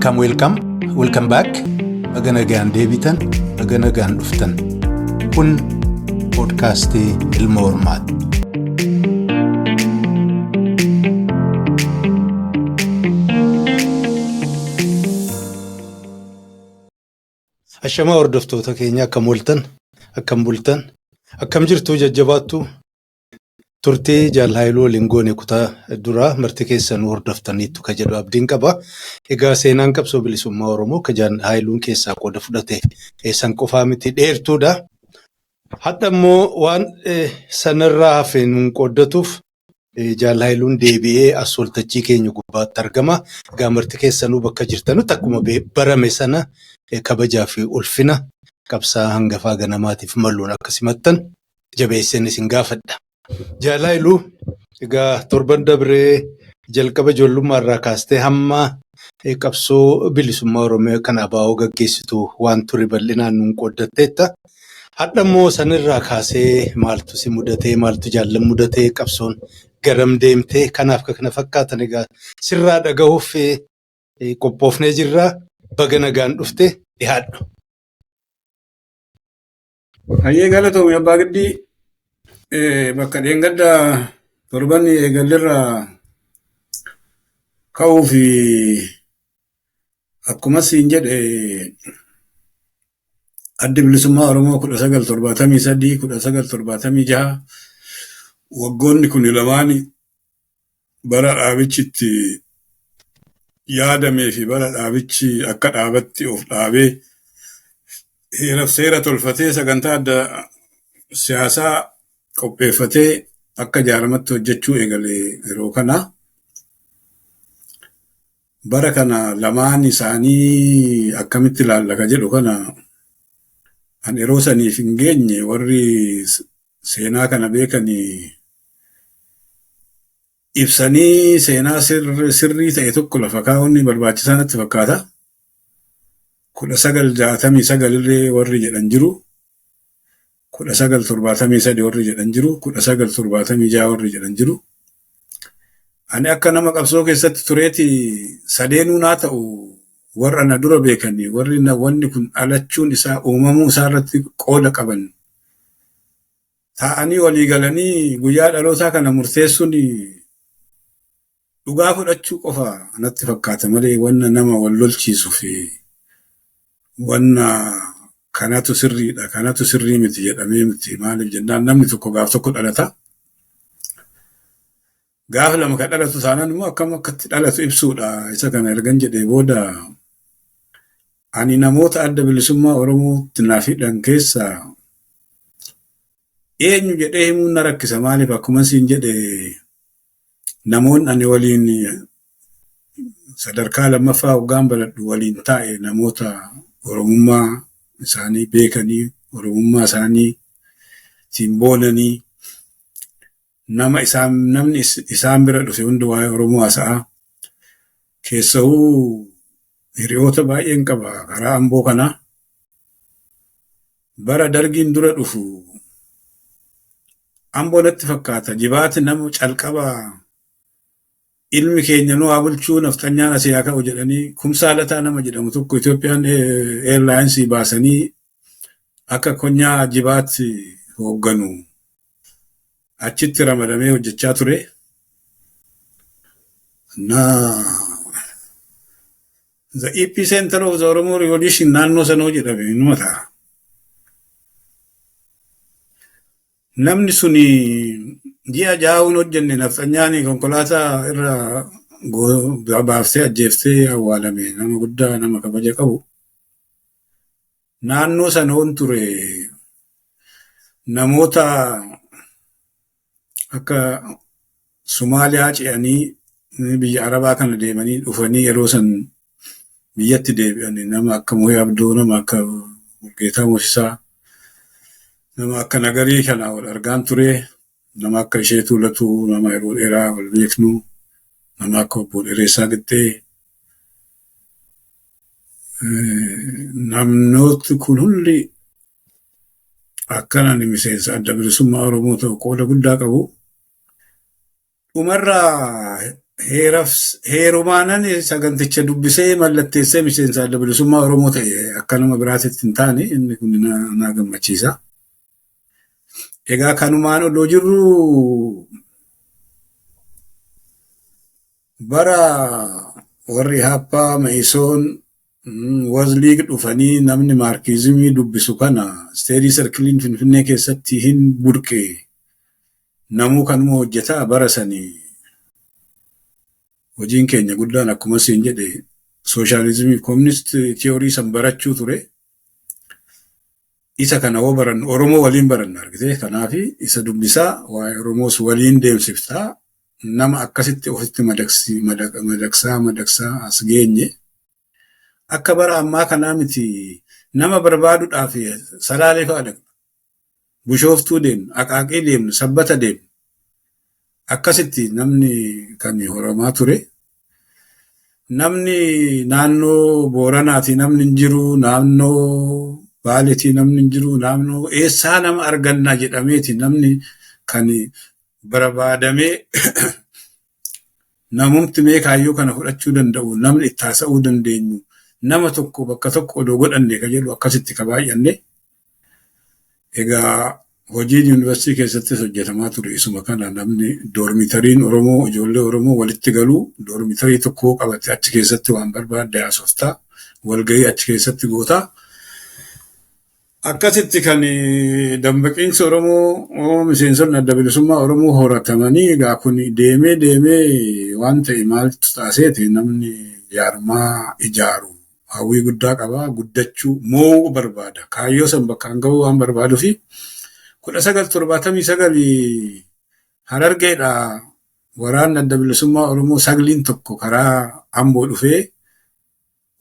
Welcome back. Aganagaan deebitan, aganagaan dhuftan. Kun podcastii Ilma Hormaati. Ashamaa hordoftoota keenya akkam bultan, akkam jirtu jajjabaattu. Turtii Jaalhaayiluu Lingoonee kutaa duraa marti keessan hordoftaniitu ka jedhu abdiin qaba. Egaa seenaan qabsoo bilisummaa Oromoo ka Jaalhaayiluun keessaa qooda fudhate san qofaa miti dheertuudha. Hatta immoo waan sanarraa hafeen nun qooddatuuf Jaalhaayiluun deebi'ee as waltajjii keenya gubbaatti argama. Egaa marti keessanuu bakka jirtanutti akkuma barame sana kabajaa fi ulfina qabsaa hangafaa ganamaatiif malluun akkasimattan jabeesseen isin gaafadha. Jaalhaayiluu egaa torban dabree jalqaba ijoollummaa irraa kaastee hamma qabsoo bilisummaa Oromoo kan ABO gaggeessitu waan ture bal'inaan nun qooddatteetta. Hadha immoo sanirraa kaasee maaltu si mudatee maaltu jaallan mudatee qabsoon garam deemtee kanaaf kana fakkaatan egaa sirraa dhagahuuf qophoofnee jirra. Baga nagaan dhufte dhiyaadhu. Hayyee galatoomii abbaa giddii. Bakka dheengadda torban eegalirraa ka'uu fi akkuma siin jedhe addi bilisummaa Oromoo 1973 1976 waggoonni kun lamaan bara dhaabichi itti yaadamee fi bara dhaabichi akka dhaabatti of dhaabee heeraf seera tolfatee sagantaa adda siyaasaa qopheeffatee akka jaaramatti hojjechuu eegalee yeroo kana bara kana lamaan isaanii akkamitti ilaalla jedhu kana an yeroo saniif hin geenye warri seenaa kana beekanii ibsanii seenaa sirrii ta'e tokko lafa kaa'uun barbaachisaa natti fakkaata. 1969 irree warri jedhan jiru. 1973 warri jedhan jiru, 1976 warri jedhan jiru. Ani akka nama qabsoo keessatti tureeti sadeenuu naa ta'u warra na dura beekanii warri wanni kun dhalachuun isaa uumamuu isaa irratti qooda qaban. Taa'anii walii galanii guyyaa dhalootaa kana murteessuun dhugaa fudhachuu qofa natti fakkaata malee wanna nama wal lolchiisuu fi wanna kanatu sirriidha kanatu sirrii miti jedhamee miti maaliif jennaan namni tokko gaaf tokko dhalata. Gaaf lama ka dhalatu taanaan immoo akkam akkatti dhalatu ibsuudha. Isa kana ergan jedhee booda ani namoota adda bilisummaa Oromootti naaf hidhan keessaa eenyu jedhee himuun na rakkisa maaliif akkuma siin jedhe namoonni ani waliin sadarkaa lammaffaa hoggaan baladhu waliin taa'e namoota Oromummaa isaanii beekanii Oromummaa isaanii simboolanii namni isaan bira dhufe hundi waa'ee Oromoo haasa'a. Keessahuu hiriyoota baay'een qaba karaa Amboo kana. Bara dargiin dura dhufu Amboo natti fakkaata jibaati nama calqaba ilmi keenya nu haa bulchuu nafxanyaan asii haa ka'u jedhanii kumsaalataa nama jedhamu tokko Itoophiyaan Airlines baasanii akka konyaa jibaatti hoogganu achitti ramadamee hojjechaa ture. The epicenter of the Oromo Revolution naannoo sanoo jedhame inuma ta'a. Namni suni ji'a jaa'uun hojjenne nafxanyaanii konkolaataa irra baaftee ajjeeftee awwaalame nama guddaa nama kabaja qabu. Naannoo sanoon ture namoota akka Somaaliyaa ce'anii biyya Arabaa kana deemanii dhufanii yeroo san biyyatti deebi'an nama akka Muhee Abduu nama akka Mulgeetaa Moosisaa nama akka Nagarii kana wal argaan ture. Nama akka Isheetuu Latuu nama yeroo dheeraa wal beeknu nama akka Obbo Dheeressaa Qixxee namooti kun hundi akkanaan miseensa adda bilisummaa Oromoo ta'u qooda guddaa qabu. Dhumarraa heerumaanan saganticha dubbisee mallatteessee miseensa adda bilisummaa Oromoo ta'e akka nama biraatitti hin taane inni kun na gammachiisa. Egaa kanumaan odoo jirru bara warri Haappaa Me'isoon Wazliig dhufanii namni maarkiizimii dubbisu kana steedii sarkiliin Finfinnee keessatti hin burqe namuu kanuma hojjetaa bara sanii hojiin keenya guddaan akkuma siin jedhe sooshaalizimii koominist tiyoorii san barachuu ture. Isa kana hoo baran Oromoo waliin baranna argite. Kanaaf isa dubbisaa waa'ee Oromoos waliin deemsiftaa nama akkasitti ofitti madaqsaa as geenye. Akka bara ammaa kanaa miti nama barbaaduudhaaf Salaalee fa'aa dhaqna. Bishooftuu deemna, Aqaaqii deemna, Sabbata deemna. Akkasitti namni kan horomaa ture. Namni naannoo Booranaati namni hin jiru, naannoo Baaleetii namni hin jiru, naannoo eessaa nama argannaa jedhameeti namni kan barbaadamee namumti mee kaayyoo kana fudhachuu danda'u, namni itti haasa'uu dandeenyu, nama tokko bakka tokko odoo godhanne ka jedhu akkasitti ka baay'anne. Egaa hojiin yuunivarsiitii keessattis hojjetamaa ture isuma kana namni doormitariin Oromoo ijoollee Oromoo walitti galuu doormitarii tokko qabate achi keessatti waan barbaadde haasoftaa walgahii achi keessatti gootaa. Akkasitti kan dambaqiinsi Oromoo miseensonni adda bilisummaa Oromoo horatamanii egaa kun deemee waan ta'e maaltu taaseeti namni jaarmaa ijaaru hawwii guddaa qaba guddachuu moo barbaada kaayyoo san bakkaan ga'uu waan barbaaduu fi 1979 Harargeedha waraanni adda bilisummaa Oromoo sagliin tokko karaa Amboo dhufee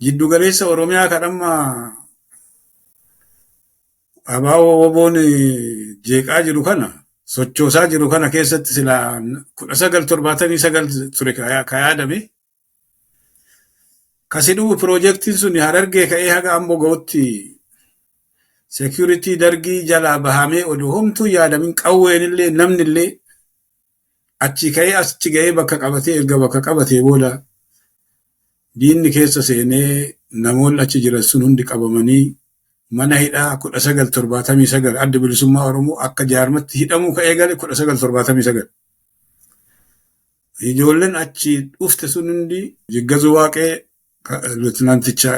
jiddu galeessa Oromiyaa kadhamma abaaboo woboon jeeqaa jiru kana sochoosaa jiru kana keessatti sila 1979 ture ka yaadame. Kasidhuu piroojeektiin sun Harargee ka'ee haga Amboo ga'utti security dargii jalaa bahamee oduu homtuu yaadamin qawweenillee namnillee achi ka'ee achi ga'ee bakka qabatee erga bakka qabatee booda diinni keessa seenee namoonni achi jiran sun hundi qabamanii mana hidhaa 1979 adda bilisummaa Oromoo akka jaarmatti hidhamuu ka'ee gale 1979. Ijoolleen achi dhufte sun hundi Jiggazuu Waaqee Lieutenanticha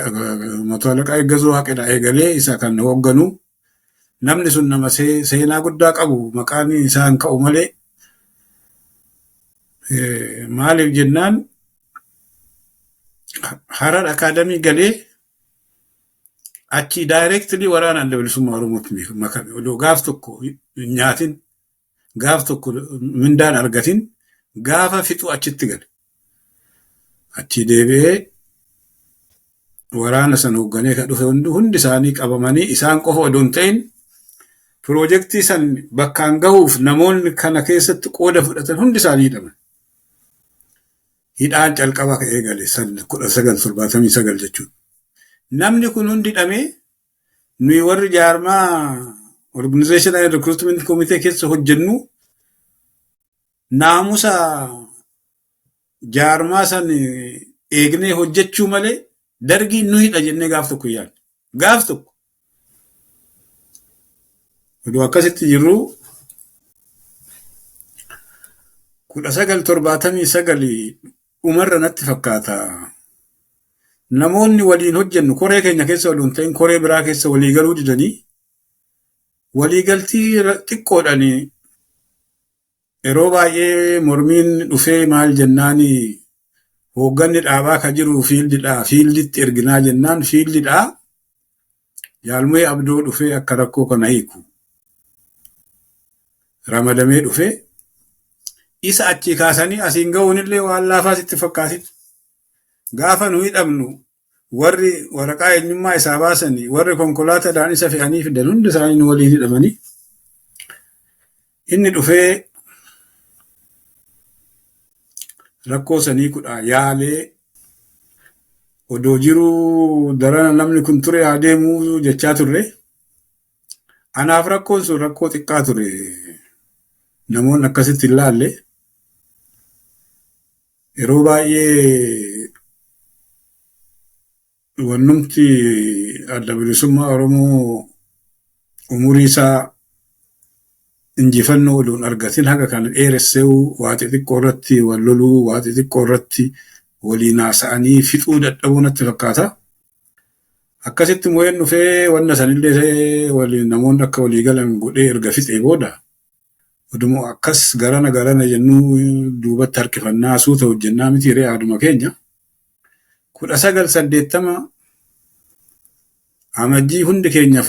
Mato Alaqaa Jiggazuu Waaqeedha eegalee isa kan hoogganu namni sun nama seenaa guddaa qabu maqaan isaa hin ka'u malee maaliif jennaan Harar Akaadamii galee achi directly waraana adda bilisummaa Oromootti makame odoo gaaf tokko nyaatin gaaf tokko mindaan argatin gaafa fixu achitti gale achi deebi'ee waraana san hoogganee ka dhufe hundi isaanii qabamanii isaan qofa odoo hin ta'in piroojeektii san bakkaan gahuuf namoonni kana keessatti qooda fudhatan hundi isaanii hidhaman. Hidhaan calqaba ka'ee gale 1979 jechuudha. Namni kun hundi hidhamee nuyi warri jaarmaa Organization and Recruitment Committee keessa hojjennu naamusa jaarmaa san eegnee hojjechuu malee dargii nu hidha jennee gaaf tokko yaadne. Gaaf tokko. Oduu akkasitti jirru 1979 umarra natti fakkaata. Namoonni waliin hojjennu koree keenya keessa waliin ta'in koree biraa keessa walii galuu didanii waliigaltii xiqqoodhaan yeroo baay'ee mormiin dhufee maal jennaani hoogganni dhaabaa ka jiru fiilditti erginaa jennaan fiildidhaa Jaalmee Abdoo dhufee akka rakkoo kana hiiku ramadamee dhufee isa achi kaasanii asiin ga'uunillee waan laafaas itti fakkaatin. Gaafa nu hidhamnu warri waraqaa eenyummaa isaa baasanii warri konkolaataadhaan isa fe'anii fidan hundi isaanii nu waliin hidhamanii inni dhufee rakkoo sanii kudha yaalee odoo jiruu darana namni kun ture haa deemuu jechaa turre. Anaaf rakkoon sun rakkoo xiqqaa ture. Namoonni akkasitti hin laalle. yeroo baay'ee wannumti adda bilisummaa Oromoo umurii isaa injifannoo oduun argatin haga kan dheeresseu waa xixiqqoo irratti wal loluu waa xixiqqoo irratti waliin haasa'anii fixuu dadhabuu natti fakkaata. Akkasitti moo'een dhufee wanna sanillee waliin namoonni akka walii galan godhee erga fixee booda odumoo akkas garana jennuu duubatti harkifannaa suuta hojjennaa miti hiree aaduma keenya. 1980 amajjii hundi keenya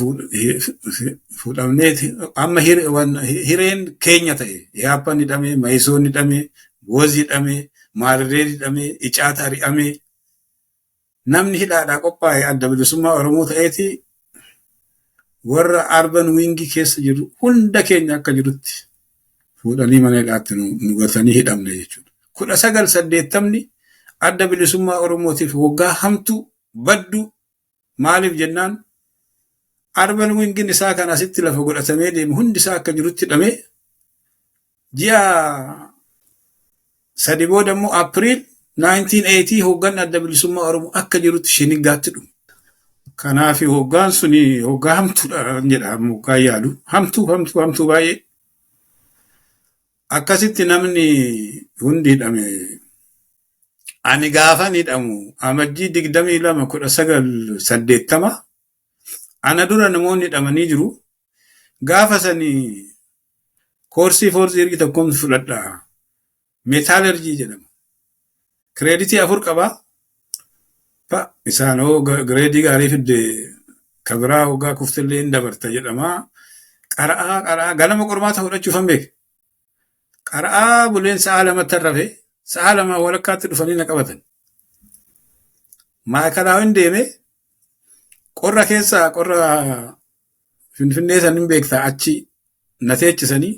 fuudhamneeti amma hireen keenya ta'e yaappaan hidhamee mayisoon hidhamee wozii hidhamee maarreen hidhamee icaata ari'amee namni hidhaadhaa qophaa'e adda bilisummaa Oromoo ta'eeti warra arban wiingii keessa jiru hunda keenya akka jirutti fuudhanii mana hidhaatti nu gatanii hidhamne jechuudha. 1980 adda bilisummaa Oromootiif waggaa hamtuu baddu maaliif jennaan arban wiingin isaa kan asitti lafa godhatamee deemu hundi isaa akka jirutti hidhamee ji'a sadi booda immoo April 1980 hoggan adda bilisummaa Oromoo akka jirutti Shiniggaatti dhume. Kanaaf hoggaan suni hoggaa hamtuudha jedhamu hoggaa yaadu hamtuu baay'ee. Akkasitti namni hundi hidhame. Ani gaafan hidhamu amajjii 22/1980 ana dura namoonni hidhamanii jiru. Gaafa sanii koorsii foorzii ergi tokkoon fudhadhaa. Metaalurjii jedhama. Kireeditii 4 qabaa. Isaan hoo gireedii gaarii fidde kabiraa hoggaa kuftillee hin dabarta jedhama. Qara'aa ganama qormaata fudhachuuf hin beeku. Qara'aa buleen sa'a lamatti harrafe sa'a lama walakkaatti dhufanii na qabatan. Maakalaa hin deeme qorra keessaa qorra Finfinnee san hin beektaa achi na teechisanii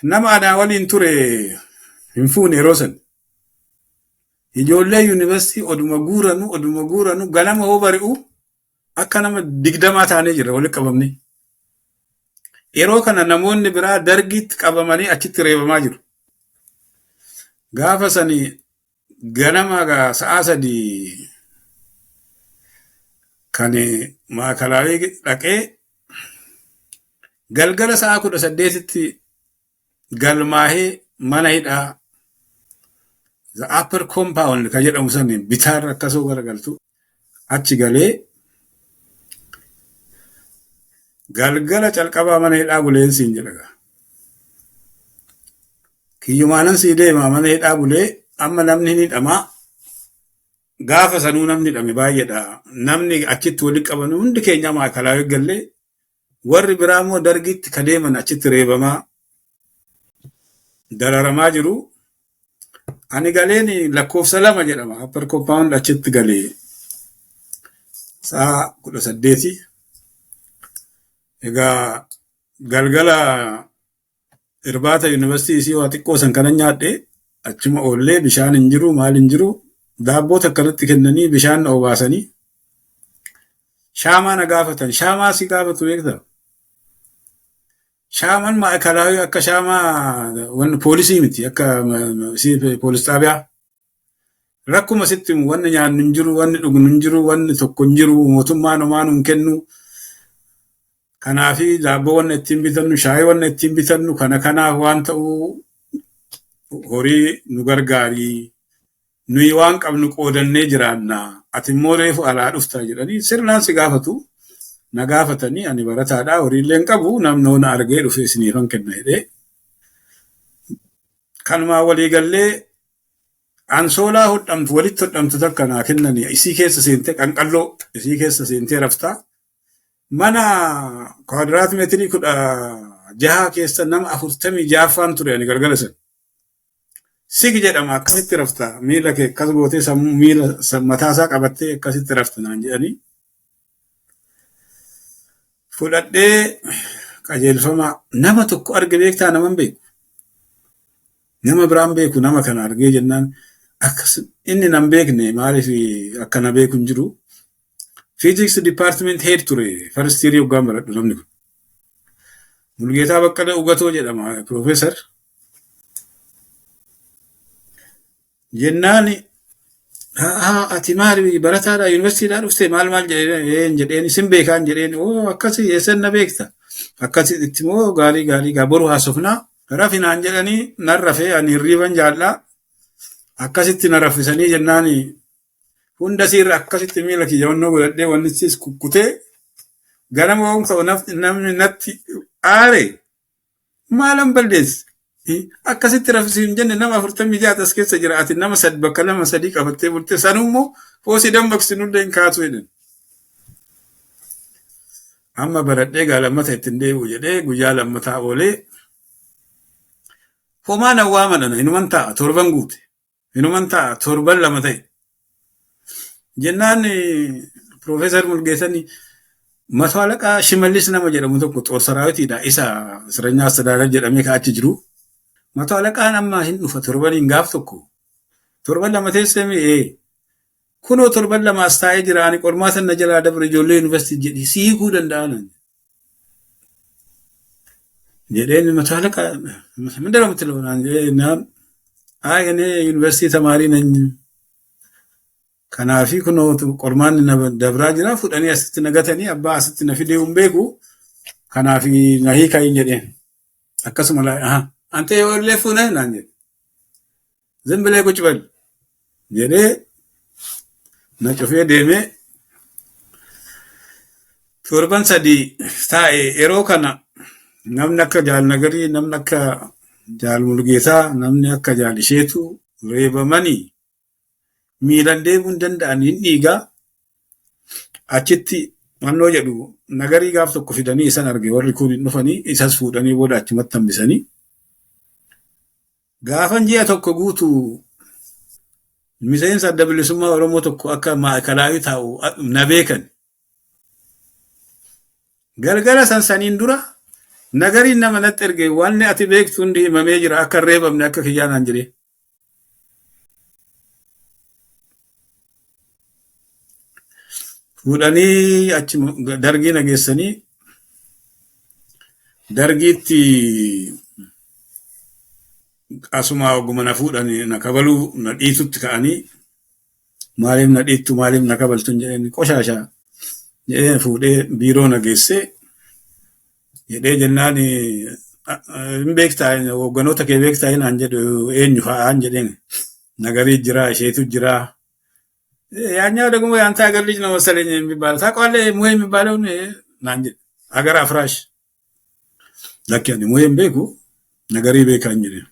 nama anaa waliin ture hin fuune yeroo san. Ijoollee yuunivarsiitii oduma guuranu ganama hoo bari'u akka nama 20 taanee jira walitti qabamne. Yeroo kana namoonni biraa dargiitti qabamanii achitti reebamaa jiru. Gaafa sanii ganama sa'a 3 kan maakalaawii dhaqee galgala sa'a 18tti galmaahee mana hidhaa the upper compound kan jedhamu sani bitaarra akkasoo garagaltu achi galee galgala calqabaa mana hidhaa buleensiin jedhaga. Kiyyumaanan sii deema mana hidhaa bulee amma namni ni hidhamaa. Gaafa sanuu namni hidhame baay'eedha. Namni achitti walitti qaban hundi keenya maakalaawii gallee warri biraa immoo dargiitti ka deeman achitti reebamaa dararamaa jiru. Ani galeen lakkoofsa 2 jedhama. Upper compound achitti galee sa'a 18. Egaa galgala irbaata yuunivarsiitii isii waa xiqqoo san kana nyaadhe achuma oollee bishaan hin jiru maal hin jiru daabboota akkanatti kennanii bishaan na obaasanii shaamaa na gaafatan. Shaamaa si gaafatu beektaa? Shaamaan maakalaawii akka shaamaa wanni poolisii miti akka poolis xaabiyaa. Rakkuma sitti wanni nyaannu hin jiru, wanni dhugnu hin jiru, wanni tokko hin jiru, mootummaan homaa nu hin kennu. Kanaafi daabboo wanna ittiin bitannu, shaayii wanna ittiin bitannu kanaaf waan ta'u horii nu gargaarii. Nuyi waan qabnu qoodannee jiraanna. Ati immoo reefu alaa dhuftaa jedhanii sirnaan si gaafatu. Na gaafatanii ani barataadhaa horiillee hin qabu namni na argee dhufee isiniifan kenna jedhee. Kanumaa walii gallee ansoolaa hodhamtu walitti hodhamtu takka naa kennanii isii keessa seentee qanqalloo isii keessa seentee raftaa. Mana kwaadiraat meetirii 16 keessa nama 46 ture ani galgala san. Sigi jedhama akkasitti raftaa miila kee akkas gootee sammuu miila mataasaa qabattee akkasitti rafta naan jedhanii. Fudhadhee qajeelfama nama tokko arge beektaa nama hin beeku. Nama biraan beeku nama kana argee jennaan akkas inni nan beekne maaliif akkana beeku hin jiru. Physics department head ture first year hoggaan baradhu namni kun. Mulgeetaa Baqqalee Ugatoo jedhama professor. jennaani ati maali barataadha yuunivarsiitiidhaa dhufte maal jedheen isin beekaan jedheen akkasii eessan na beekta akkasii itti moo gaarii boru haasofnaa rafinaan jedhanii nan rafee ani hirriiban jaallaa akkasitti na raffisanii jennaani hunda siirra akkasitti miila kiyyawannoo godhadhee wannichis kukkutee ganama waan ta'u namni natti aare maalan balleessi. Akkasitti raffisiin jenne nama 46 as keessa jira ati nama bakka nama 3 qabattee bultee sanummoo hoosii dammaqsi nullee hin kaatu jedhan. Amma baradhee lammata ittiin deebi'u jedhee guyyaa lammataa oolee homaan hawwaa madhana inuman ta'a torban guute inuman ta'a torban lama ta'e. Jennaan Profeesar Mulgeessanii Mato Alaqaa Shimallis nama jedhamu tokko Xoor Saraawitiidha isa Isranyaa Astadaadar jedhamee ka'achi jiru. Mato Alaqaan amma hin dhufa torbaniin gaaf tokko torban lama teessee kunoo torban lama as taa'ee jira ani qormaata na jalaa dabre ijoollee yuunivarsiitii jedhi siikuu danda'an jedheen Mato Alaqaa mindara mutti loonaan jedheen aanee yuunivarsiitii tamaarii nan kanaafi kunoo qormaanni na dabraa jira fudhanii asitti nagatanii abbaa asitti na fidee hin beeku kanaafi na hiikayin jedheen akkasuma laa ante yoollee fuune naan jedhe zimbilee kucbal jedhee na cufee deemee torban 3 taa'e yeroo kana namni akka Jaal Nagarii namni akka Jaal Mulgeessaa namni akka Jaal Isheetuu reebamanii miilan deemuun danda'an hin dhiigaa achitti mannoo jedhu Nagarii gaaf tokko fidanii isan arge warri kun hin dhufanii isas fuudhanii booda achumatti hambisanii gaafan ji'a tokko guutu miseensa adda bilisummaa Oromoo tokko akka maakalaawii taa'u na beekan. Galgala sansaniin dura Nagariin nama natti erge wanni ati beektu hundi himamee jira akka reebamne akka kiyyaanaan jedhee. Fuudhanii achi dargii nageessanii dargiitti asuma oguma na fuudhanii na kabaluu na dhiitutti ka'anii maaliif na dhiittu maaliif na kabaltu jedheen qoshaashaa jedhee fuudhee biiroo nageessee jedhee jennaan hin beektaa hogganoota kee beektaa naan jedhu eenyu fa'aan jedheen Nagarii jira Isheetu jira ያኛው ደግሞ ያንተ ሀገር ልጅ ነው መሰለኝ የሚባለው ታውቀዋለህ ሙሄ የሚባለው ናንጀ ሀገር አፍራሽ ለከኝ ሙሄም ቤኩ ነገሪ ቤካኝ ነው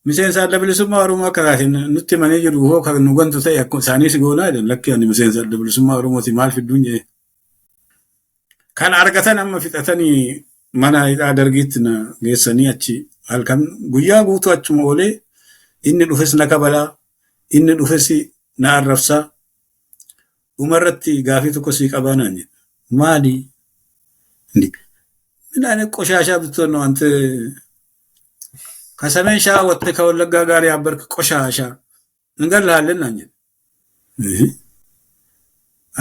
ሚሴንሳ ለብልሱማ ኦሮሞ ከራሲን ኑቲ ማኔ ጅሩ ሆ ከኑ ገንቱ ተይ አኮ ሳኒ ሲጎና አይደል ለከኝ ሚሴንሳ ለብልሱማ ኦሮሞ ሲማል ፍዱኝ ካን አርገተን አማ ፍጠተኒ ማና አደርጊትና ገሰኒ አቺ አልከን ጉያ ጉቱ አቹ ሞሌ ኢን ዱፈስ ነከበላ ኢን ዱፈስ na arrafsa umarratti gaafii tokko sii qabanan maali ndi minane qoshasha bittono ante kasamen sha watte ka wallagga gaari abark qoshasha እንገላለን አንጀ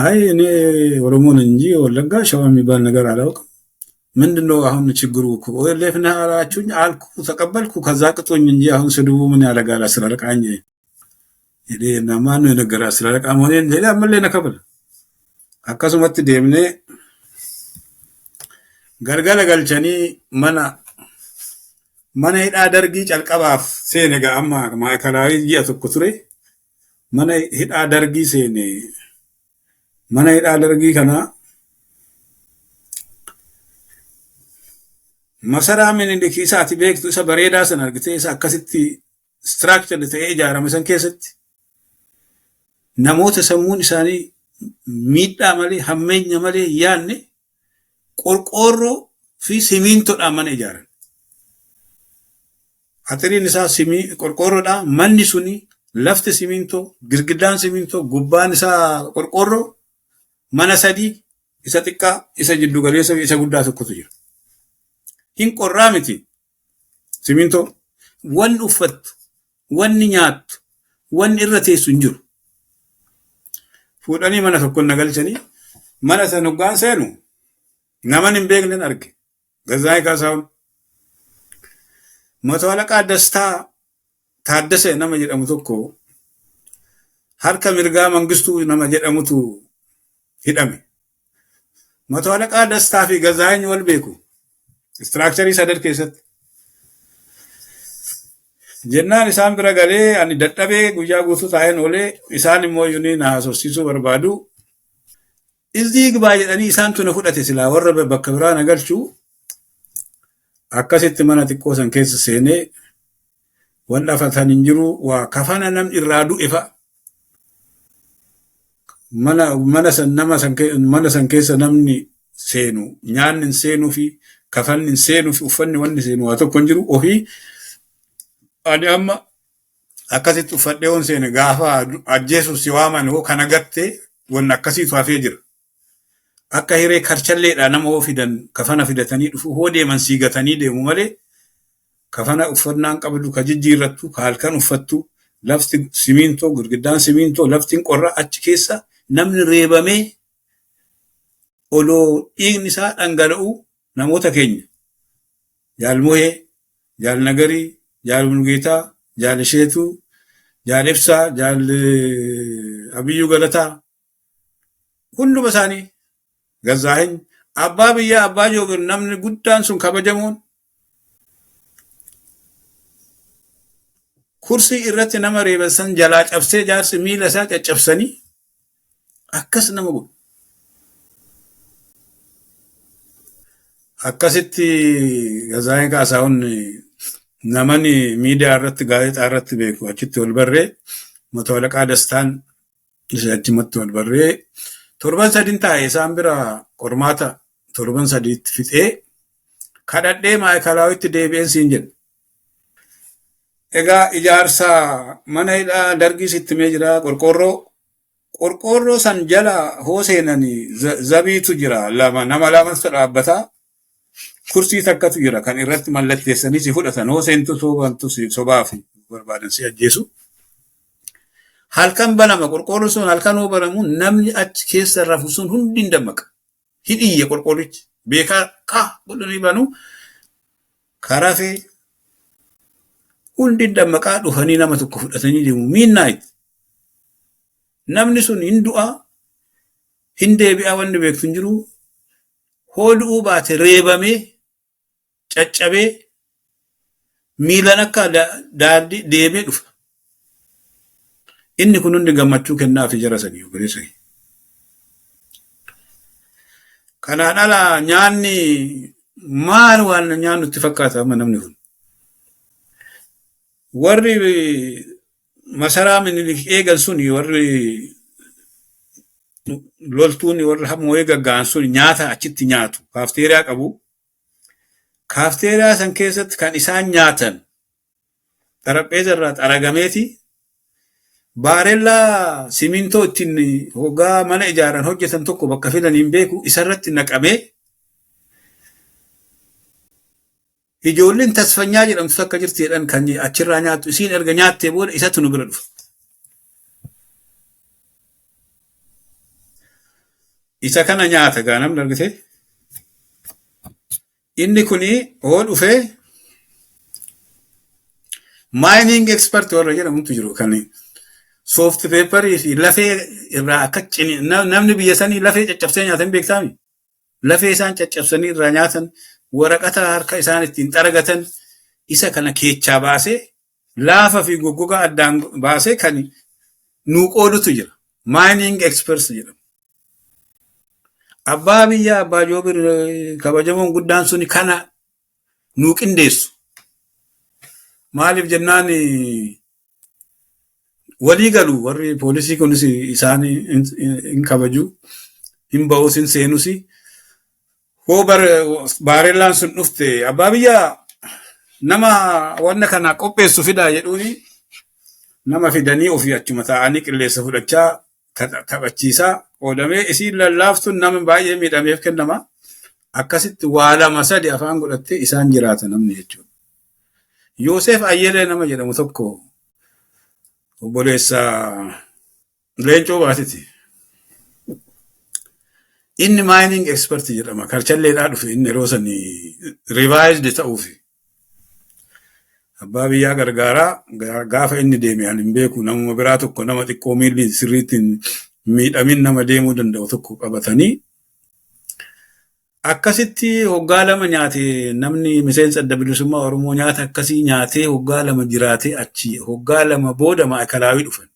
አይ እኔ ኦሮሞን እንጂ ወለጋ ሸዋ የሚባል ነገር አላውቅም ምንድነው አሁን ችግሩ እኮ ወለፍና አላችሁኝ አልኩ ተቀበልኩ ከዛ ቅጦኝ እንጂ አሁን ስድቡ ምን ያለጋላ ስለረቃኝ ይሄ ናማኑ ነገር ስለረቃ ሞኔን ሌላ አመለና ከበል አካሱመት ደምኔ ገርገለ ገልቸኒ mana hidhaa dargii calqabaaf seene ga'amma maakalaawii ji'a tokko ture mana hidhaa dargii seene mana hidhaa dargii kana masaraa miniliki isaati beektu isa bareedaa san argitee isa akkasitti structure ta'ee ijaarame san keessatti namoota sammuun isaanii miidhaa malee hammeenya malee yaanne qorqoorroo fi simintoodhaan mana ijaaran. Atiriin isaa qorqoorroodha manni suni lafti siminto girgiddaan siminto gubbaan isaa qorqoorroo mana sadii isa xiqqaa isa jiddu galeessa isa guddaa tokkotu jira. Hin qorraa miti siminto wanni uffattu wanni nyaattu wanni irra teessu hin jiru. Fuudhanii mana tokko nagalchanii mana sana hoggaan seenu naman hin beeknen arge Gazaayii Kaasaawun Mato Alaqaa Dastaa Taaddasee nama jedhamu tokko harka mirgaa Mangistuu nama jedhamutu hidhame. Mato Alaqaa Dastaa fi Gazaany wal beeku. Istiraakcharii sadar keessatti. Jennaan isaan bira galee ani dadhabee guyyaa guutuu taa'een oolee isaan immoo yuuni na haasofsiisuu barbaadu. Izdii gbaa jedhanii isaan tuna fudhate silaa warra bakka biraa na galchuu. Akkasitti mana xiqqoo san keessa seenee waan dhafatan hin jiru waa kafana namni irraa du'e fa'a. Mana san keessa namni seenu nyaanni hin seenuu fi kafanni hin seenuu fi uffanni wanni seenu waa tokko hin jiru ofii ani amma akkasitti uffadhee on seene gaafa ajjeesuuf si waaman hoo kana gattee wanni akkasiitu hafee jira. Akka hiree karchalleedha nama hoo fidan kafana fidatanii dhufu hoo deeman siigatanii deemu malee kafana uffannaan qabdu ka jijjiirrattu ka halkan uffattu lafti simintoo gurgiddaan simintoo laftiin qorra achi keessa namni reebamee odoo dhiigni isaa dhangala'u namoota keenya jaal Mohee, jaal Nagarii, jaal Mulgeetaa, jaal Isheetuu, jaal Ibsaa, jaal Abiyyuu Galataa hunduma isaanii Gazaany abbaa biyyaa abbaa Joobir namni guddaan sun kabajamuun kursii irratti nama reebasan jalaa cabsee jaarsi miila isaa caccabsanii akkas nama godhu. Akkasitti Gazaany Kaasaahun namani miidiyaa irratti gaazexaa irratti beeku achitti wal barree Mato Alaqaa Dastaan achumatti wal barree torban sadii taa'e isaan bira qormaata torban sadiitti fixee kadhadhee Maayikalaawwitti deebi'een siin jedhe. Egaa ijaarsa mana hidhaa Dargiis itti mee jira qorqorroo san jala hoo seenanii zabiitu jira nama lamatu dhaabbataa kursii takkatu jira kan irratti mallatteessanii si fudhatan hoo seentu soobantu sobaa fi barbaadan si ajjeesu. Halkan banama qorqorroo sun halkan hoo banamu namni achi keessa rafu sun hundi hin dammaqa. Hidhiyye qorqorrichi beekaa godhanii banu karafee hundi dammaqaa dhufanii nama tokko fudhatanii deemu midnight. Namni sun hin du'a hin deebi'a wanni beektu hin jiru. Hoo du'uu baate reebamee caccabee miilan akka daandii deemee dhufa. Inni kun hundi gammachuu kennaafi jara sanii obboleessa. Kanaan ala nyaanni maal waan nyaannu itti fakkaata amma namni kun. Warri masaraa Minilik eegan suni warri loltuuni warri hammoo eegaggaan suni nyaata achitti nyaatu kaafteeriyaa qabu. Kaafteeriyaa san keessatti kan isaan nyaatan xarapheeza irraa xaragameeti baarellaa simintoo ittiin hoggaa mana ijaaran hojjetan tokko bakka fidaniin beeku isarratti naqamee ijoolleen tasfanyaa jedhamtu akka jirti jedhan kan achirraa nyaattu isiin erga nyaattee booda isatu nu bira dhufa. Isa kana nyaata gaa namni argite. Inni kuni hoo dhufee mining expert warra jedhamutu jiru kan soft paper fi lafee irraa akka namni biyya sanii lafee caccabsee nyaatan beektaami. Lafee isaan caccabsanii irraa nyaatan waraqata harka isaan ittiin xaragatan isa kana keechaa baasee laafa fi goggoga addaan baasee kan nuu qoodutu jira. Mining experts jedhamu. Abbaa biyyaa abbaa Joobir kabajamoon guddaan suni kana nuu qindeessu. Maaliif jennaan walii galu warri poolisii kunis isaan hin kabaju hin ba'us hin seenus. Hoo baarellaan sun dhufte abbaa biyyaa nama wanna kana qopheessu fidaa jedhuuni nama fidanii ofii achuma taa'anii qilleessa fudhachaa taphachiisaa qoodamee isiin lallaaftuun nama baay'ee miidhameef kennama. Akkasitti waa lama sadi afaan godhattee isaan jiraata namni jechuudha. Yoosef Ayyelee nama jedhamu tokko obboleessa Leencoo Baatiti. Inni mining expert jedhama. Karchalleedhaa dhufe inni yeroo sanii revised ta'uufi. abbaa biyyaa gargaaraa gaafa inni deeme ani hin beeku namuma biraa tokko nama xiqqoo miilli sirriitti miidhamin nama deemuu danda'u tokko qabatanii akkasitti hoggaa lama nyaate namni miseensa adda bilisummaa Oromoo nyaata akkasii nyaatee hoggaa lama jiraatee achi hoggaa lama booda Maakalaawii dhufan.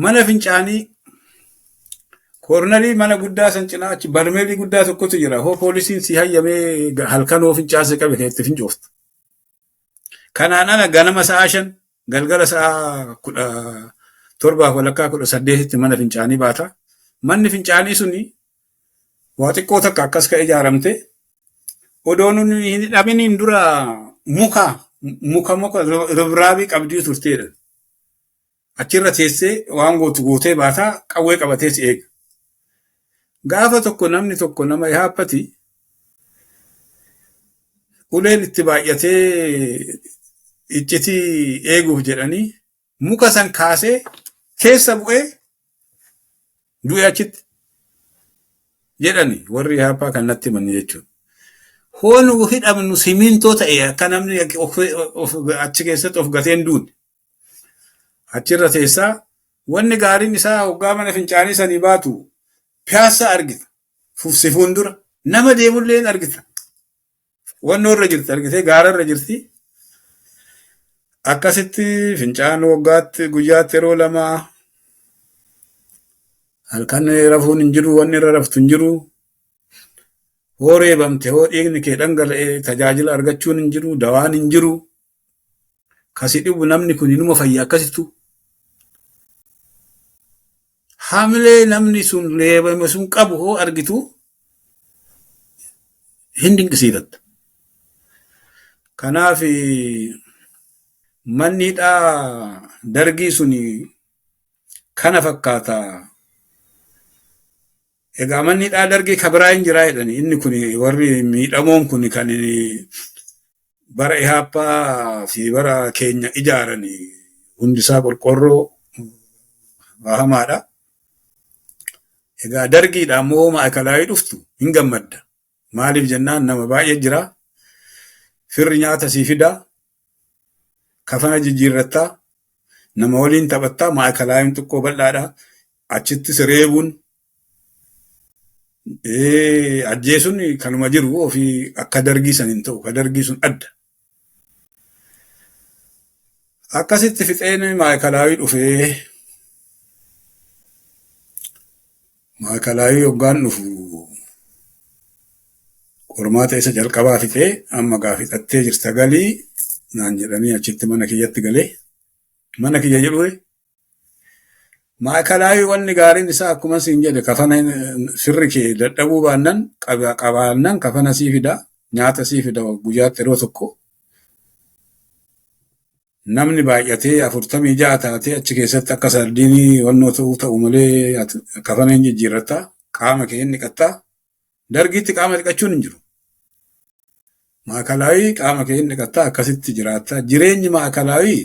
Mana fincaanii koornarii mana guddaa san cinaa achi barmeelii guddaa tokkotu jira. Hoo poolisiin si hayyamee halkan hoo fincaase qabe kan itti fincooftu. Kanaan ala ganama sa'a 5 galgala sa'a 7:18 mana fincaanii baata. Manni fincaanii suni waa xiqqoo takka akkas ka ijaaramte odoon hin dhabiniin dura muka ribraabii qabdii turteedha. Achirra teessee waan gootee baataa qawwee qabatee si eega. Gaafa tokko namni tokko nama yaabbati uleen itti baay'atee iccitii eeguuf jedhanii muka san kaasee keessa bu'ee du'e achitti jedhani warri yaabbaa kan natti himan jechuudha. Hoonu hidhamnu simintoo ta'e akka namni achi keessatti of gateen duune. Achirra teessaa wanni gaariin isaa hoggaa mana fincaanii sanii baatu piyaasa argita. Si fuuldura nama deemullee argita. Wannoo irra jirti argitee gaara irra jirti. Akkasitti fincaan waggaatti guyyaatti yeroo lama halkan rafuun hin jiru wanni irra raftu hin jiru. Hoo reebamte hoo dhiigni kee dhangala'ee tajaajila argachuun hin jiru dawaan hin jiru. Kasi dhibu namni kun inuma fayyaa akkasittu. Hamilee namni sun reebame sun qabu hoo argitu hin dinqisiifatta. Kanaaf mannidhaa dargii suni kana fakkaata. Egaa mannidhaa dargii kabiraa hin jiraa jedhani inni kun warri miidhamoon kun kan bara ihaappaa fi bara keenya ijaarani hundisaa qorqorroo hamaadha. Egaa dargiidha ammoo Maakalaawii dhuftu hin gammadda. Maaliif jennaan nama baay'ee jira. Firri nyaata sii fidaa. Kafana jijjiirrattaa. Nama waliin taphattaa. Maakalaawiin xiqqoo bal'aadha. Achittis reebuun. Ajjeesuun kanuma jiru ofii akka dargii san hin ta'u. Ka dargii sun adda. Akkasitti fixeen Maakalaawii dhufee Maakalaawii hoggaan dhufu qormaata isa jalqabaa fixee amma gaafixattee jirta galii naan jedhanii achitti mana kiyyatti galee mana kiyya jedhuwe Maakalaawii wanni gaariin isaa akkuma siin jedhe kafana firri kee dadhabuu baannan qabaannan kafana sii fida nyaata sii fida guyyaatti yeroo tokko namni baay'atee 46 taatee achi keessatti akka sardiinii wannoo ta'u malee kafana hin jijjiirratta qaama kee hin dhiqatta dargiitti qaama dhiqachuun hin jiru. Maakalaawii qaama kee hin dhiqatta akkasitti jiraatta. Jireenyi Maakalaawii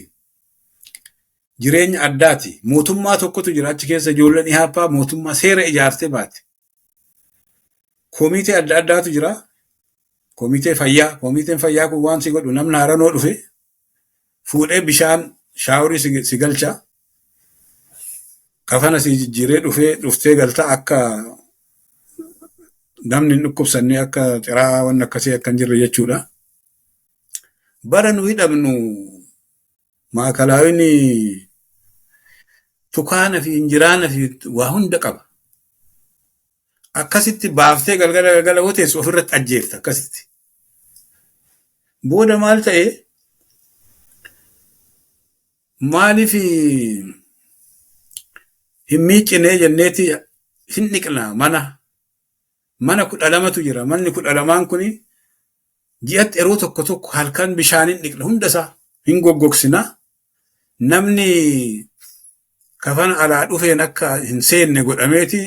jireenya addaati. Mootummaa tokkotu jira achi keessa ijoolleen ihaappaa mootummaa seera ijaartee baate. Koomitee adda addaatu jira. Koomitee fayyaa. Koomiteen fayyaa kun waan si godhu namni haaranoo dhufe fuudhee bishaan shaaworii si galcha. Kafana si jijjiiree dhuftee galta akka namni hin dhukkubsanne akka xiraa waan akkasii akka hin jirre jechuudha. Bara nu hidhamnu Maakalaawiin tukaana fi injiraana fi waa hunda qaba. Akkasitti baaftee galgala hoteessu ofirratti ajjeefta akkasitti. Booda maal ta'ee maaliif hin miiccinee jenneeti hin dhiqna mana 12tu jira. Manni 12 kun ji'atti yeroo tokko halkan bishaanin dhiqna hundasaa hin goggogsina. Namni kafana alaa dhufeen akka hin seenne godhameeti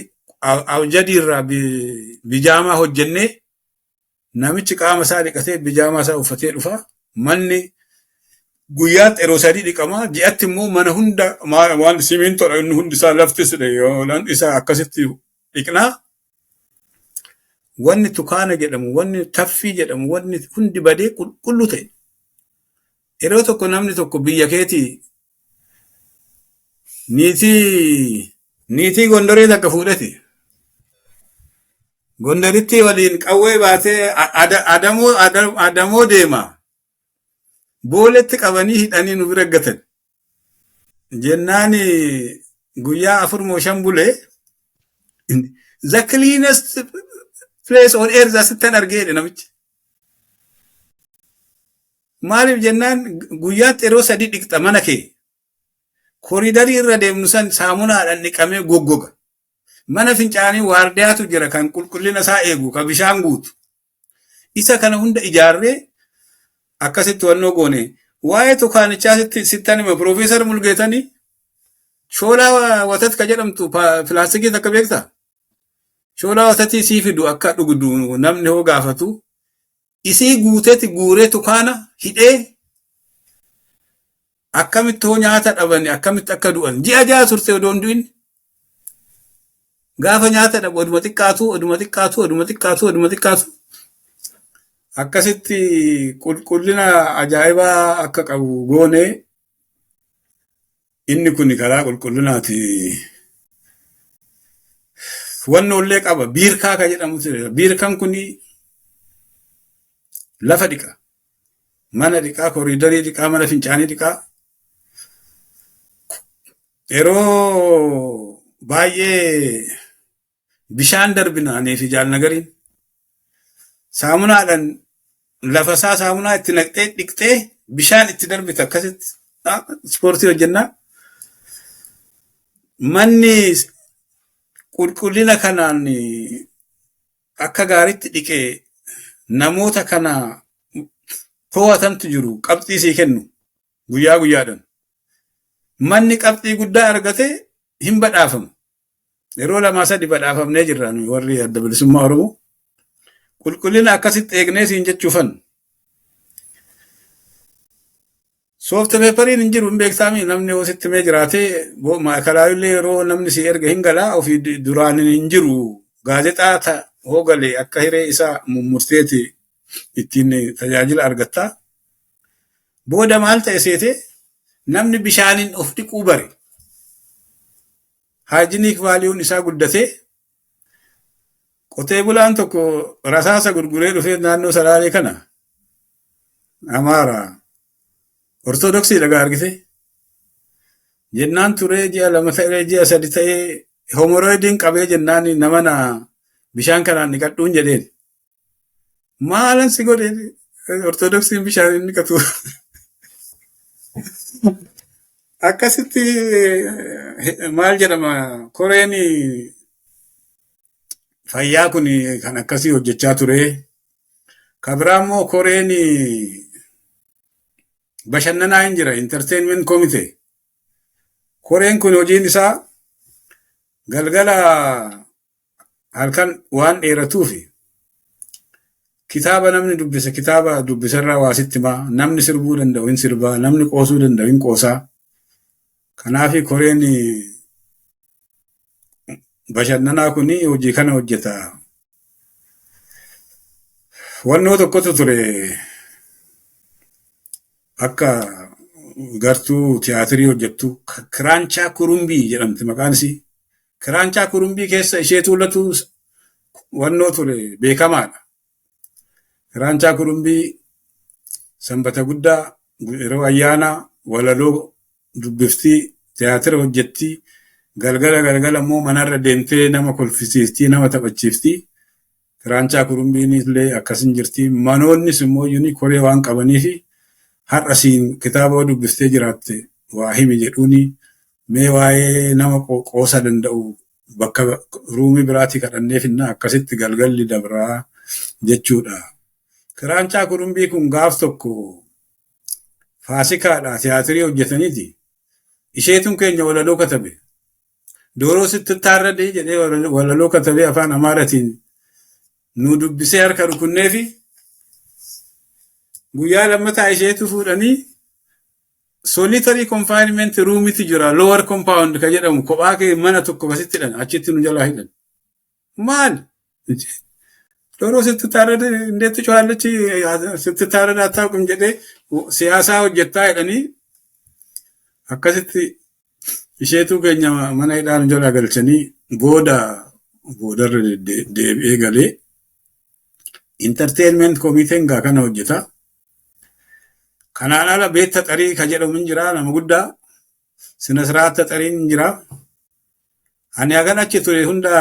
awjadiirraa bijaamaa hojjennee namichi qaama isaa dhiqatee bijaamaa isaa uffatee dhufa. Manni guyyaatti yeroo 3 dhiqama. Ji'atti immoo mana hunda waan simintoodha inni hundi isaa laftis isaa akkasitti dhiqnaa. wanni tukaana jedhamu, wanni taffii jedhamu, wanni hundi badee qulqulluu ta'e. Yeroo tokko namni tokko biyya keetii niitii gondoree takka fuudhate. Gondoritti waliin qawwee baatee adamoo deema. Booletti qabanii hidhanii nu bira gatan. Jennaan guyyaa 4-5 bulee the cleanest place on earth asittan argeedha namichi. Maaliif jennaan guyyaatti yeroo 3 dhiqxa mana kee. Koriidarii irra deemnu san saamunaadhaan dhiqamee goggoga. Mana fincaanii waardiyaatu jira kan qulqullina isaa eegu, kan bishaan guutu. Isa kana hunda ijaarree akkasitti wannoo goone. Waa'ee tukaanichaa sittan hima Profeesar Mulgeetanii shoolaa watat ka jedhamtu pilaastikii takka beektaa? Shoolaa watatii sii fidu akka dhugdu namni hoo gaafatu. Isii guuteeti guuree tukaana hidhee akkamitti hoo nyaata dhabani akkamitti akka du'an. Ji'a ja'a turte odoon du'in. Gaafa nyaata dhabu oduma xiqqaatu. Akkasitti qulqullina ajaa'ibaa akka qabu goone inni kun karaa qulqullinaati. Wannoollee qaba. Biirkaa ka jedhamu ture. Biirkaan kun lafa dhiqa. Mana dhiqaa, koriidarii dhiqaa, mana fincaanii dhiqaa. Yeroo baay'ee bishaan darbinaanii fi jaalnagariin saamunaadhaan lafa isaa saamunaa itti naqxee dhiqxee bishaan itti darbita akkasitti ispoortii hojjennaa. Manni qulqullina kanaan akka gaariitti dhiqee namoota kana to'atantu jiru qabxii sii kennu guyyaa guyyaadhaan. Manni qabxii guddaa argate hin badhaafamu. Yeroo 2-3 badhaafamnee jirra warri adda bilisummaa Oromoo. Qulqullina akkasitti eegnee siin jechuufan. Soofta peepariin hin jiru hin beektaami namni hoo sitti mee jiraatee maakalaayillee yeroo namni si erga hin galaa ofii duraan hin jiru gaazexaa hoo galee akka hiree isaa mummurteeti ittiin tajaajila argattaa. Booda maal ta'e seete namni bishaaniin of dhiquu bare. Haajiniik vaaliyuun isaa guddatee qotee bulaan tokko rasaasa gurguree dhufee naannoo Salaalee kana Amaara Ortodoksii dhagaa argite. Jennaan turee ji'a 2 ta'ee ji'a 3 ta'ee homoroidiin qabee jennaan namana bishaan kanaan dhiqadhuun jedheen. Maalan si godhe Ortodoksiin bishaan inni qatu. Akkasitti maal jedhama koreen fayyaa kun kan akkasii hojjechaa ture. Kabiraammoo koreen bashannanaa hin jira entertainment committee. Koreen kun hojiin isaa galgala halkan waan dheeratuufi kitaaba namni dubbise kitaaba dubbisarraa waa sitti himaa namni sirbuu danda'u hin sirbaa namni qoosuu danda'u hin qoosaa. Kanaafi koreen bashannanaa kun hojii kana hojjeta. Wannoo tokkotu ture akka gartuu tiyaatirii hojjettu Kiranchaa Kurumbii jedhamti maqaan isii. Kiranchaa Kurumbii keessa ishee tuulatu wannoo ture beekamaadha. Kiranchaa Kurumbii sanbata guddaa yeroo ayyaanaa walaloo dubbiftii tiyaatira hojjettii galgala immoo manarra deemtee nama kolfisiistii nama taphachiiftii. Kiranchaa Kurumbiin illee akkasin jirti. Manoonnis immoo yuni koree waan qabaniifi har'a siin kitaaba dubbiftee jiraatte waa himi jedhuuni mee waa'ee nama qoosa danda'u bakka ruumii biraatii kadhanneefinna akkasitti galgalli dabraa jechuudha. Kiranchaa Kurumbii kun gaaf tokko Faasikaadha tiyaatirii hojjetaniiti. Isheetun keenya walaloo katabe. Dooroo sitti taarradee jedhee walaloo katabee afaan Amaaratiin nu dubbisee harka rukunneefi guyyaa lammataa isheetu fuudhanii solitary confinement roomiti jira lower compound ka jedhamu kophaa kee mana tokko kasitti hidhan achitti nu jalaa hidhan. Maal? Dooroo sitti taarade indeetti cuwaallichi sitti taarade attaaqum jedhee siyaasaa hojjettaa jedhanii akkasitti isheetu keenya mana hidhaan jala galchanii boodarra deebi'ee galee entertainment komiteen gaa kana hojjeta. Kanaan ala beetta xarii ka jedhamu hin jira nama guddaa. Sina siraatta xariin hin jira. Ani hagan achi ture hunda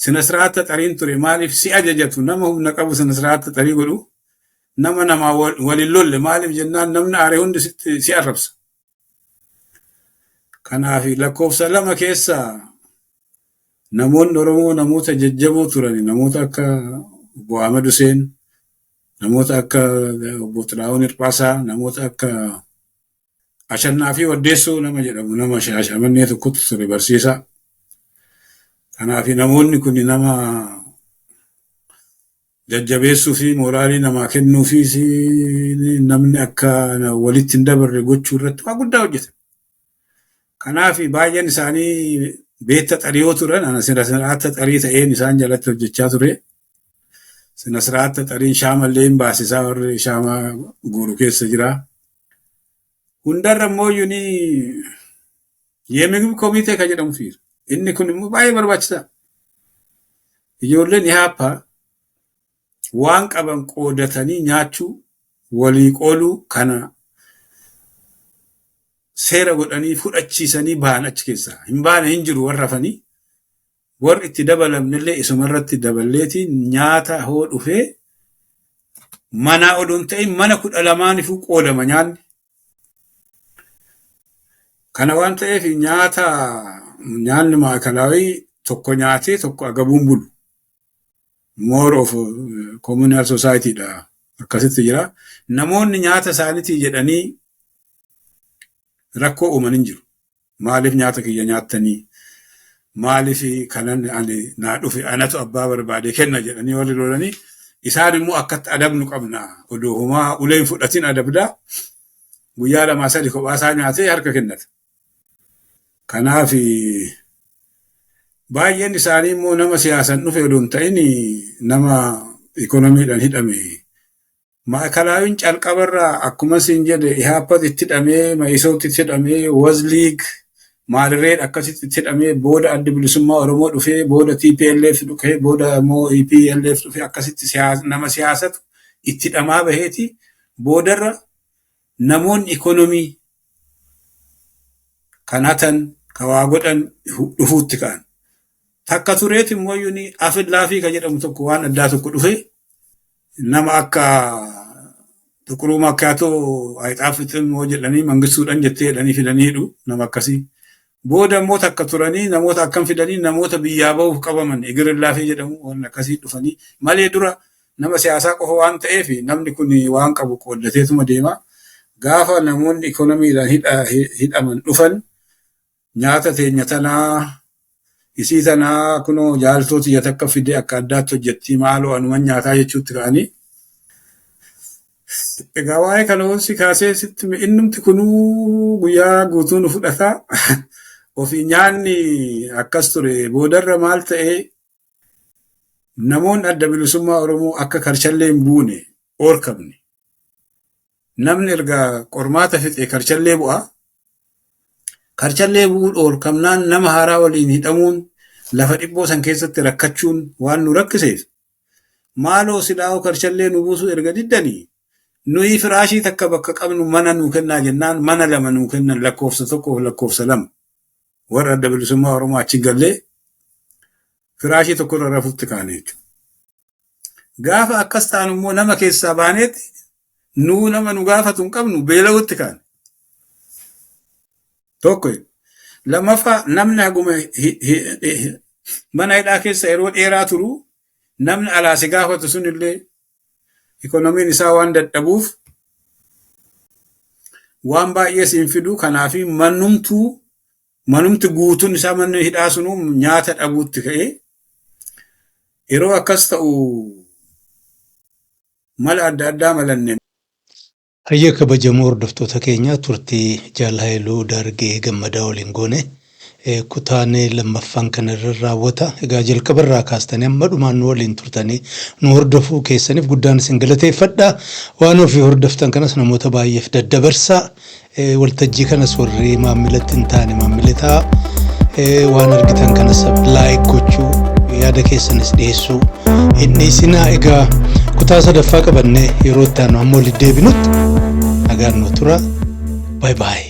sina siraatta xariin ture maaliif si ajajatu nama humna qabu sina siraatta xarii godhu nama walin lolle maaliif jennaan namni aare hundi si arrabsa. Kanaaf lakkoofsa lama keessa namoonni Oromoo namoota jajjaboo turani namoota akka Obbo Ahmad Hussein namoota akka Obbo Xilaahun Hirphaasaa namoota akka Ashannaa fi Waddeessoo nama jedhamu nama shaashamannee tokkotu ture barsiisaa. Kanaaf namoonni kun nama jajjabeessuu fi mooraalii namaa kennuu fi namni akka walitti hin dabarre gochuu irratti waa guddaa hojjetan. Kanaaf baay'een isaanii beetta xariyoo turan ana sina siraatta xarii ta'een isaan jalatti hojjechaa ture. Sina siraatta xariin shaamallee hin baasisaa warri shaamaa guuru keessa jira. Hundarra immoo yuni yeemiguu komitee ka jedhamu fiir. Inni kun immoo baay'ee barbaachisaa. Ijoolleen ihaappaa waan qaban qoodatanii nyaachuu walii qooluu kana seera godhanii fudhachiisanii bahan achi keessaa. Hin baane hin jiru warra rafanii. Warri itti dabalamnillee isumarratti daballeetiin nyaata hoo dhufee manaa odoon ta'in mana 12 qoodama nyaanni. Kana waan ta'eef nyaanni maakalaawii tokko nyaatee tokko agabuun bulu. More of communal society dha. Akkasitti jira. Namoonni nyaata isaaniitii jedhanii rakkoo uuman hin jiru. Maaliif nyaata kiyya nyaattanii? Maaliif kanan naa dhufe anatu abbaa barbaade kenna jedhanii warri lolanii isaan immoo akkatti adabnu qabna. Odoo homaa uleen fudhatiin adabdaa guyyaa 2-3 kophaa isaa nyaatee harka kennata. Kanaaf baay'een isaanii immoo nama siyaasan dhufe odoon ta'in nama ikonomiidhaan hidhame. Maakalaawin calqabarraa akkuma siin jedhe ihaappatti itti hidhamee Ma'iisootti itti hidhamee Wazliig maalirreen akkasitti itti hidhamee booda adda bilisummaa Oromoo dhufee booda TPLF dhufee booda immoo EPLF dhufee akkasitti nama siyaasatu itti hidhamaa baheeti boodarra namoonni ikonomii kan hatan kan waa godhan dhufuutti ka'an. Takka tureeti immoo yuni Afillaafii kan jedhamu tokko waan addaa tokko dhufe nama akka Tuquruu Makkaatoo Ayixaafixin immoo jedhanii mangistuudhaan jettee jedhanii fidaniidhu nama akkasii. Booda immoo takka turanii namoota akkam fidanii namoota biyyaa bahuuf qabaman Igirillaafii jedhamu waan akkasii dhufanii malee dura nama siyaasaa qofa waan ta'eef namni kun waan qabu qooddateetuma deema. Gaafa namoonni ikonomiidhaan hidhaman dhufan nyaata teenya tanaa isii tanaa kunoo jaaltooti takka fide akka addaatti hojjetti maaloo anuman nyaataa jechuutti ka'anii. Egaa waa'ee kana wansi kaasee sitti innumti kunuu guyyaa guutuu nu fudhataa. Ofii nyaanni akkas ture boodarra maal ta'ee namoonni adda bilisummaa Oromoo akka karchallee hin buune oorkamne. Namni erga qormaata fixee karchallee bu'aa. Karchallee bu'uun oorkamnaan nama haaraa waliin hidhamuun lafa dhibboo san keessatti rakkachuun waan nu rakkiseef. Maaloo silaa'oo karchallee nu buusuu erga diddanii. Nuyi firaashii takka bakka qabnu mana nuu kennaa jennaan mana 2 nuu kennan lakkoofsa 1 fi lakkoofsa 2. Warra adda bilisummaa Oromoo achi gallee firaashii tokko irra rafuutti kaane jechuudha. Gaafa akkas ta'an immoo nama keessaa baaneeti nuu nama nu gaafatu hin qabnu beela'uutti kaane. Tokko lammaffaa namni haguma mana hidhaa keessa yeroo dheeraa turu namni alaa si gaafatu sunillee ikonomiin isaa waan dadhabuuf waan baay'ee siin fidu kanaaf manumti guutuun isaa manni hidhaa sunuu nyaata dhabuutti ka'ee yeroo akkas ta'u mala adda addaa malanne. Hayya kabajamoo hordoftoota keenya turtii Jaal Haayiluu Daargee Gammadaa waliin goone kutaanee lammaffaan kanarra raawwata. Egaa jalqabarraa kaastanii amma dhumaan nu waliin turtanii nu hordofuu keessaniif guddaan isin galateeffadha. Waan ofii hordoftan kanas namoota baay'eef daddabarsaa. Waltajjii kanas warri maamilatti hin taane maamilataa waan argitan kanas laayik gochuu yaada keessanis dhiyeessuu inni isinaa. Egaa kutaa sadaffaa qabannee yeroo itti aanu amma walitti deebinutti nagaan nu tura. Bye bye.